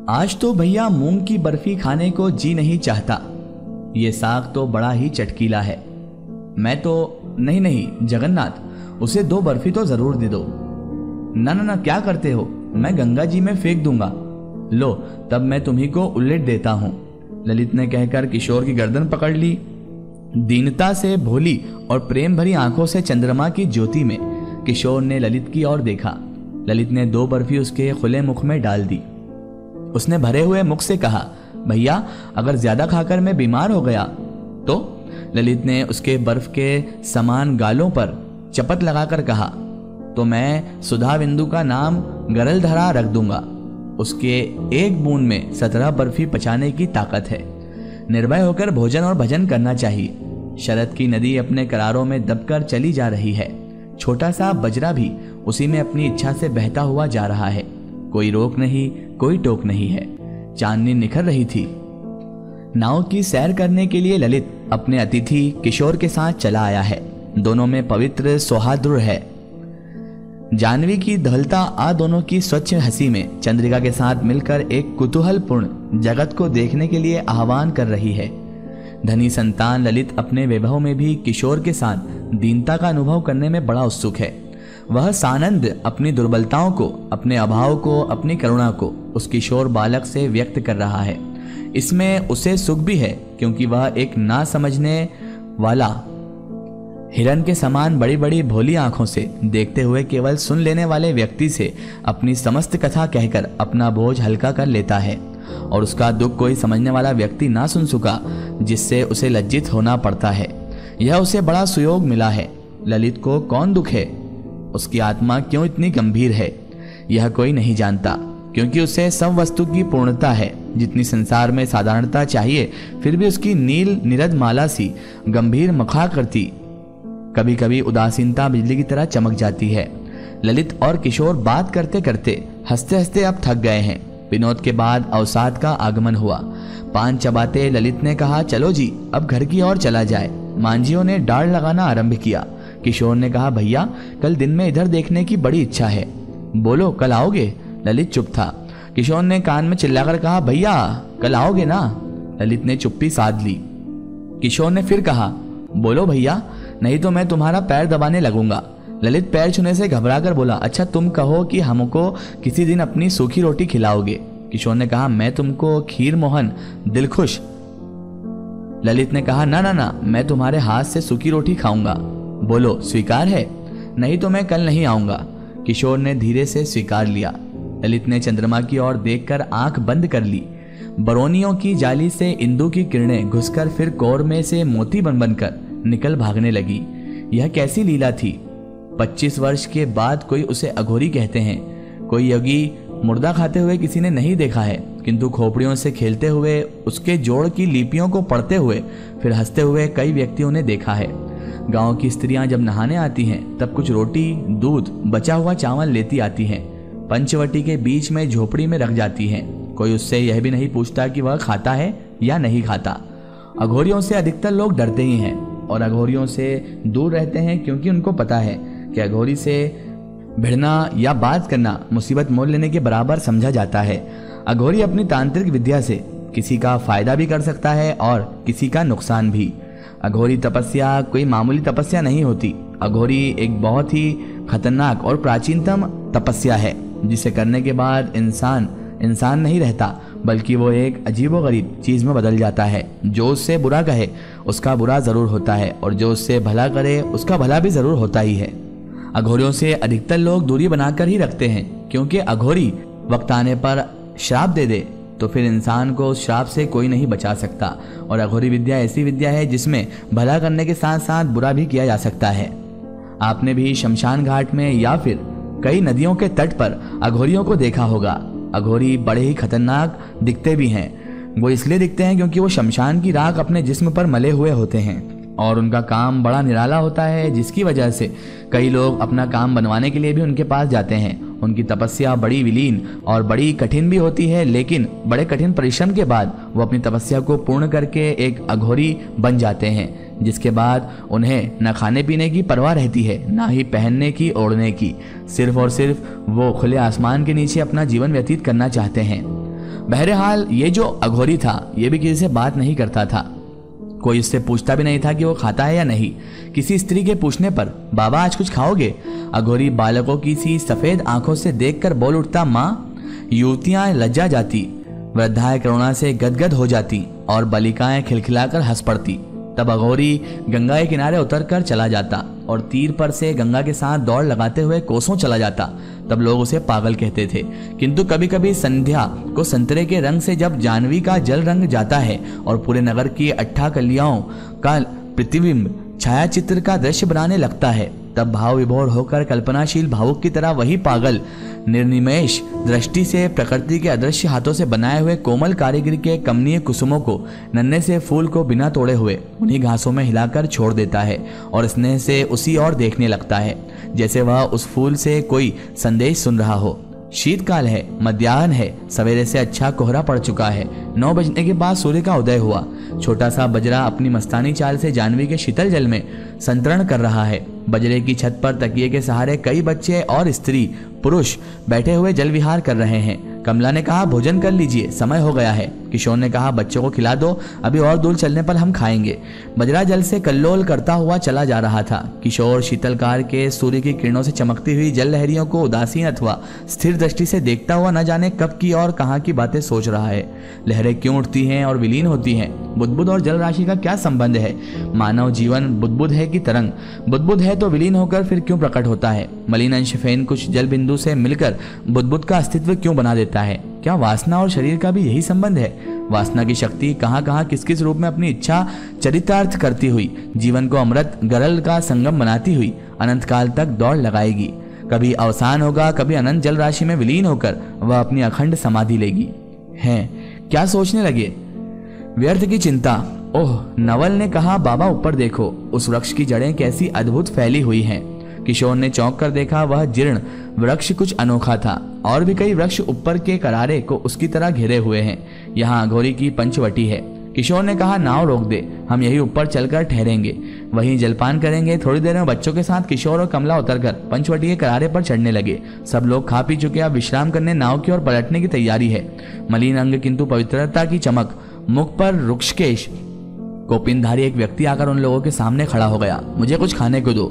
आज तो भैया मूंग की बर्फी खाने को जी नहीं चाहता। ये साग तो बड़ा ही चटकीला है। मैं तो नहीं नहीं जगन्नाथ, उसे 2 बर्फी तो जरूर दे दो। ना ना ना, क्या करते हो, मैं गंगा जी में फेंक दूंगा। लो, तब मैं तुम्ही को उल्लेट देता हूं। ललित ने कहकर किशोर की गर्दन पकड़ ली। दीनता से भोली और प्रेम भरी आंखों से चंद्रमा की ज्योति में किशोर ने ललित की ओर देखा। ललित ने 2 बर्फी उसके खुले मुख में डाल दी। उसने भरे हुए मुख से कहा, भैया अगर ज्यादा खाकर मैं बीमार हो गया तो? ललित ने उसके बर्फ के समान गालों पर चपत लगाकर कहा, तो मैं सुधा बिंदु का नाम गरल धरा रख दूंगा। उसके 1 बूंद में 17 बर्फी पचाने की ताकत है। निर्भय होकर भोजन और भजन करना चाहिए। शरद की नदी अपने करारों में दबकर चली जा रही है। छोटा सा बजरा भी उसी में अपनी इच्छा से बहता हुआ जा रहा है। कोई रोक नहीं, कोई टोक नहीं है। चांदनी निखर रही थी। नाव की सैर करने के लिए ललित अपने अतिथि किशोर के साथ चला आया है। दोनों में पवित्र सौहार्द है। जानवी की दहलता आ दोनों की स्वच्छ हंसी में चंद्रिका के साथ मिलकर एक कुतूहलपूर्ण जगत को देखने के लिए आह्वान कर रही है। धनी संतान ललित अपने वैभव में भी किशोर के साथ दीनता का अनुभव करने में बड़ा उत्सुक है। वह सानंद अपनी दुर्बलताओं को, अपने अभाव को, अपनी करुणा को उस किशोर बालक से व्यक्त कर रहा है। इसमें उसे सुख भी है क्योंकि वह एक ना समझने वाला हिरन के समान बड़ी बड़ी भोली आंखों से देखते हुए केवल सुन लेने वाले व्यक्ति से अपनी समस्त कथा कहकर अपना बोझ हल्का कर लेता है, और उसका दुख कोई समझने वाला व्यक्ति ना सुन सका, जिससे उसे लज्जित होना पड़ता है। यह उसे बड़ा सुयोग मिला है। ललित को कौन दुख है, उसकी आत्मा क्यों इतनी गंभीर है, यह कोई नहीं जानता, क्योंकि उसे सब वस्तु की पूर्णता है। जितनी संसार में साधारणता चाहिए, फिर भी उसकी नील निरद माला सी गंभीर मखा करती कभी कभी उदासीनता बिजली की तरह चमक जाती है। ललित और किशोर बात करते करते हंसते हंसते अब थक गए हैं। विनोद के बाद अवसाद का आगमन हुआ। पान चबाते ललित ने कहा, चलो जी अब घर की ओर चला जाए। मांझियों ने डाढ़ लगाना आरंभ किया। किशोर ने कहा, भैया कल दिन में इधर देखने की बड़ी इच्छा है। बोलो कल आओगे? ललित चुप था। किशोर ने कान में चिल्लाकर कहा, भैया कल आओगे ना? ललित ने चुप्पी साध ली। किशोर ने फिर कहा, बोलो भैया, नहीं तो मैं तुम्हारा पैर दबाने लगूंगा। ललित पैर छूने से घबराकर बोला, अच्छा तुम कहो कि हमको किसी दिन अपनी सूखी रोटी खिलाओगे। किशोर ने कहा, मैं तुमको खीर मोहन दिलखुश। ललित ने कहा, ना ना ना, मैं तुम्हारे हाथ से सूखी रोटी खाऊंगा। बोलो स्वीकार है? नहीं तो मैं कल नहीं आऊंगा। किशोर ने धीरे से स्वीकार लिया। ललित ने चंद्रमा की ओर देखकर आंख बंद कर ली। बरौनियों की जाली से इंदु की किरणें घुसकर फिर कौर में से मोती बन बनकर निकल भागने लगी। यह कैसी लीला थी। 25 वर्ष के बाद कोई उसे अघोरी कहते हैं। कोई योगी मुर्दा खाते हुए किसी ने नहीं देखा है, किंतु खोपड़ियों से खेलते हुए, उसके जोड़ की लिपियों को पढ़ते हुए, फिर हंसते हुए कई व्यक्तियों ने देखा है। गांव की स्त्रियां जब नहाने आती हैं, तब कुछ रोटी, दूध, बचा हुआ चावल लेती आती हैं। पंचवटी के बीच में झोपड़ी में रख जाती हैं। कोई उससे यह भी नहीं पूछता कि वह खाता है या नहीं खाता। अघोरियों से अधिकतर लोग डरते ही हैं और अघोरियों से दूर रहते हैं, क्योंकि उनको पता है कि अघोरी से भिड़ना या बात करना मुसीबत मोल लेने के बराबर समझा जाता है। अघोरी अपनी तांत्रिक विद्या से किसी का फायदा भी कर सकता है और किसी का नुकसान भी। अघोरी तपस्या कोई मामूली तपस्या नहीं होती। अघोरी एक बहुत ही खतरनाक और प्राचीनतम तपस्या है, जिसे करने के बाद इंसान नहीं रहता, बल्कि वो एक अजीबोगरीब चीज में बदल जाता है। जो उससे बुरा कहे उसका बुरा जरूर होता है, और जो उससे भला करे उसका भला भी जरूर होता ही है। अघोरियों से अधिकतर लोग दूरी बनाकर ही रखते हैं, क्योंकि अघोरी वक्त आने पर श्राप दे दे तो फिर इंसान को उस श्राप से कोई नहीं बचा सकता। और अघोरी विद्या ऐसी विद्या है जिसमें भला करने के साथ साथ बुरा भी किया जा सकता है। आपने भी शमशान घाट में या फिर कई नदियों के तट पर अघोरियों को देखा होगा। अघोरी बड़े ही खतरनाक दिखते भी हैं। वो इसलिए दिखते हैं क्योंकि वो शमशान की राख अपने जिस्म पर मले हुए होते हैं, और उनका काम बड़ा निराला होता है, जिसकी वजह से कई लोग अपना काम बनवाने के लिए भी उनके पास जाते हैं। उनकी तपस्या बड़ी विलीन और बड़ी कठिन भी होती है, लेकिन बड़े कठिन परिश्रम के बाद वो अपनी तपस्या को पूर्ण करके एक अघोरी बन जाते हैं, जिसके बाद उन्हें न खाने पीने की परवाह रहती है, ना ही पहनने की, ओढ़ने की। सिर्फ और सिर्फ वो खुले आसमान के नीचे अपना जीवन व्यतीत करना चाहते हैं। बहरहाल ये जो अघोरी था ये भी किसी से बात नहीं करता था। कोई उससे पूछता भी नहीं था कि वो खाता है या नहीं। किसी स्त्री के पूछने पर बाबा आज कुछ खाओगे, अघोरी बालकों की सी सफेद आंखों से देखकर बोल उठता माँ। युवतियां लज्जा जाती, वृद्धाएं करुणा से गदगद हो जाती और बालिकाएं खिलखिलाकर हंस पड़ती। तब अघोरी गंगा के किनारे उतरकर चला जाता और तीर पर से गंगा के साथ दौड़ लगाते हुए कोसों चला जाता। तब लोग उसे पागल कहते थे। किंतु कभी कभी संध्या को संतरे के रंग से जब जाह्नवी का जल रंग जाता है और पूरे नगर की 8 कलियाओं का प्रतिबिंब छायाचित्र का दृश्य बनाने लगता है, तब भाव विभोर होकर कल्पनाशील भावुक की तरह वही पागल निर्निमेष दृष्टि से प्रकृति के अदृश्य हाथों से बनाए हुए कोमल कारीगरी के कमनीय कुसुमों को, नन्हे से फूल को बिना तोड़े हुए उन्हीं घासों में हिलाकर छोड़ देता है और स्नेह से उसी ओर देखने लगता है, जैसे वह उस फूल से कोई संदेश सुन रहा हो। शीतकाल है, मध्याह्न है, सवेरे से अच्छा कोहरा पड़ चुका है। 9 बजने के बाद सूर्य का उदय हुआ। छोटा सा बजरा अपनी मस्तानी चाल से जाह्नवी के शीतल जल में संतरण कर रहा है। बजरे की छत पर तकिए के सहारे कई बच्चे और स्त्री पुरुष बैठे हुए जल विहार कर रहे हैं। कमला ने कहा भोजन कर लीजिए, समय हो गया है। किशोर ने कहा बच्चों को खिला दो, अभी और दूर चलने पर हम खाएंगे। बजरा जल से कल्लोल करता हुआ चला जा रहा था। किशोर शीतलकार के सूर्य की किरणों से चमकती हुई जल लहरियों को उदासीन अथवा स्थिर दृष्टि से देखता हुआ न जाने कब की और कहाँ की बातें सोच रहा है। लहरें क्यों उठती हैं और विलीन होती हैं? बुदबुद और जल राशि का क्या संबंध है? मानव जीवन बुदबुद है कि तरंग? बुदबुद है तो विलीन होकर फिर क्यों प्रकट होता है? मलिन अंश फेन कुछ जल बिंदु से मिलकर बुदबुद का अस्तित्व क्यों बना देता है? क्या वासना और शरीर का भी यही संबंध है? वासना की शक्ति कहाँ कहाँ किस किस रूप में अपनी इच्छा चरितार्थ करती हुई जीवन को अमृत गरल का संगम बनाती हुई अनंत काल तक दौड़ लगाएगी। कभी अवसान होगा, कभी अनंत जल राशि में विलीन होकर वह अपनी अखंड समाधि लेगी। हैं क्या सोचने लगे? व्यर्थ की चिंता। ओह, नवल ने कहा बाबा ऊपर देखो, उस वृक्ष की जड़ें कैसी अद्भुत फैली हुई हैं। किशोर ने चौंक कर देखा, वह जीर्ण वृक्ष कुछ अनोखा था। और भी कई वृक्ष ऊपर के करारे को उसकी तरह घेरे हुए हैं। यहाँ अघोरी की पंचवटी है। किशोर ने कहा नाव रोक दे, हम यही ऊपर चलकर ठहरेंगे, वहीं जलपान करेंगे। थोड़ी देर में बच्चों के साथ किशोर और कमला उतरकर पंचवटी के करारे पर चढ़ने लगे। सब लोग खा पी चुके, अब विश्राम करने नाव की ओर पलटने की तैयारी है। मलिन अंग किंतु पवित्रता की चमक, मुख पर रुक्षकेश कोपिनधारी एक व्यक्ति आकर उन लोगों के सामने खड़ा हो गया। मुझे कुछ खाने को दो।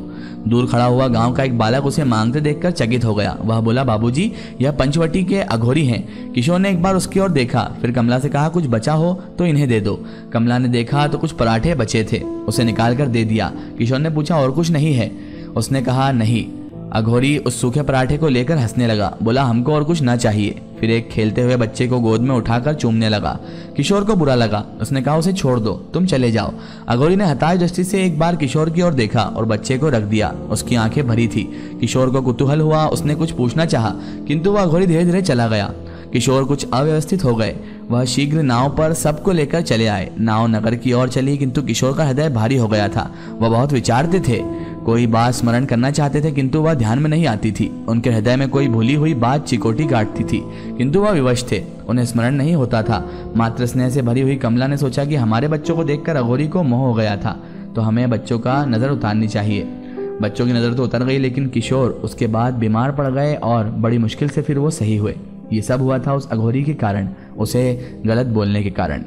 दूर खड़ा हुआ गांव का एक बालक उसे मांगते देखकर चकित हो गया। वह बोला बाबूजी, यह पंचवटी के अघोरी हैं। किशोर ने एक बार उसकी ओर देखा, फिर कमला से कहा कुछ बचा हो तो इन्हें दे दो। कमला ने देखा तो कुछ पराठे बचे थे, उसे निकाल कर दे दिया। किशोर ने पूछा और कुछ नहीं है? उसने कहा नहीं। अघोरी उस सूखे पराठे को लेकर हंसने लगा, बोला हमको और कुछ ना चाहिए। फिर एक खेलते हुए बच्चे को गोद में उठाकर चूमने लगा। किशोर को बुरा लगा, उसने कहा उसे छोड़ दो, तुम चले जाओ। अघोरी ने हताश दृष्टि से एक बार किशोर की ओर देखा और बच्चे को रख दिया। उसकी आंखें भरी थी। किशोर को कुतूहल हुआ, उसने कुछ पूछना चाहा, किंतु वह अघोरी धीरे धीरे चला गया। किशोर कुछ अव्यवस्थित हो गए। वह शीघ्र नाव पर सबको लेकर चले आए। नाव नगर की ओर चली, किंतु किशोर का हृदय भारी हो गया था। वह बहुत विचारते थे, कोई बात स्मरण करना चाहते थे, किंतु वह ध्यान में नहीं आती थी। उनके हृदय में कोई भूली हुई बात चिकोटी काटती थी, किंतु वह विवश थे, उन्हें स्मरण नहीं होता था। मात्र स्नेह से भरी हुई कमला ने सोचा कि हमारे बच्चों को देखकर अघोरी को मोह हो गया था, तो हमें बच्चों का नजर उतारनी चाहिए। बच्चों की नजर तो उतर गई, लेकिन किशोर उसके बाद बीमार पड़ गए और बड़ी मुश्किल से फिर वो सही हुए। ये सब हुआ था उस अघोरी के कारण, उसे गलत बोलने के कारण।